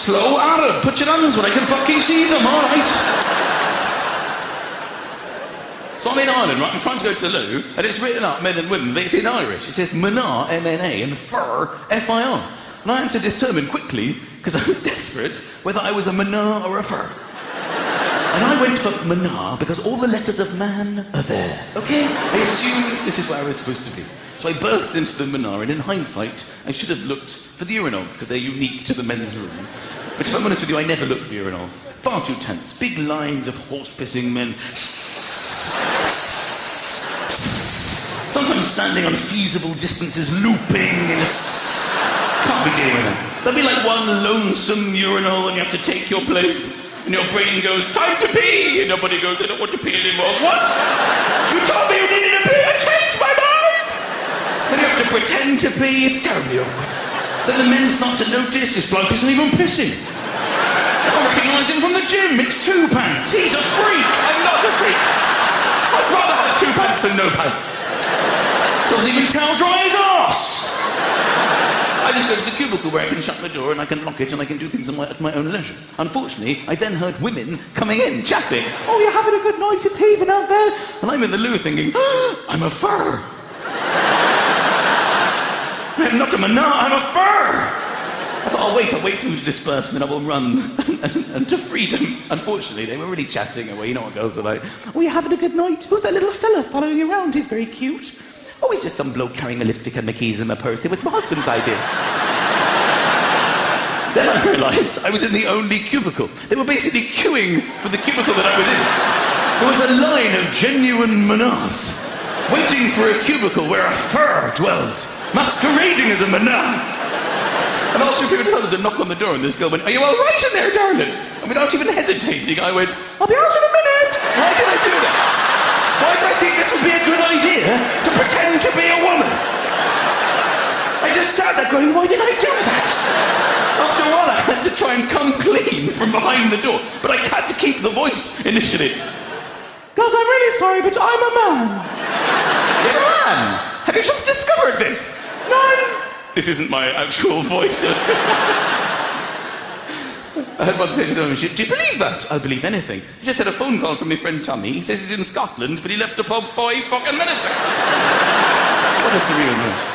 Slow Arab, put your hands where I can fucking see them, alright? So I'm in Ireland, right? I'm trying to go to the loo, and it's written up men and women, but it's in Irish. It says Mná, M-N-A, and fur, F-I-R. And I had to determine quickly, because I was desperate, whether I was a Mná or a fur. And I went for Mná because all the letters of man are there, okay? I assumed this is where I was supposed to be. So I burst into the Mná, and in hindsight, I should have looked for the urinals, because they're unique to the men's room. But if I'm honest with you, I never looked for urinals. Far too tense. Big lines of horse-pissing men. Sometimes standing on feasible distances, looping in a... Can't be dealing with them. There'll be like one lonesome urinal, and you have to take your place. And your brain goes, time to pee! And nobody goes, I don't want to pee anymore. What? You told me you needed to pee! I changed my mind! Then you have to pretend to pee. It's terribly awkward. Then the men start to notice this bloke isn't even pissing. I recognise him from the gym. It's two pants. He's a freak. I'm not a freak. I'd rather have two pants than no pants. Doesn't even towel dry his arse. I just go to the cubicle where I can shut the door and I can lock it and I can do things at my own leisure. Unfortunately, I then heard women coming in, chatting. Oh, you're having a good night, it's heaving out there. And I'm in the loo thinking, oh, I'm a fur. I'm not a Mná, I'm a fur. I thought, I'll wait for them to disperse and then I will run and to freedom. Unfortunately, they were really chatting away. You know what girls are like. Oh, you're having a good night? Who's that little fella following you around? He's very cute. Oh, he's just some bloke carrying a lipstick and my keys in my purse. It was my husband's idea. Then I realised I was in the only cubicle. They were basically queuing for the cubicle that I was in. There was a line of genuine Mnás waiting for a cubicle where a fur dwelled, masquerading as a Mná. And also, if you would a knock on the door and this girl went, are you all right in there, darling? And without even hesitating, I went, I'll be out in a minute. Why did I do that? Why did I think this would be a good idea to pretend to be a woman? I just sat there going, why did I do that? After a while, I had to try and come clean from behind the door, but I had to keep the voice initially. Guys, I'm really sorry, but I'm a man. You're a man? Have you just discovered this? No, this isn't my actual voice. I had one say to them, do you believe that? I'll believe anything. I just had a phone call from my friend Tommy. He says he's in Scotland, but he left the pub 5 fucking minutes ago. What is the real news?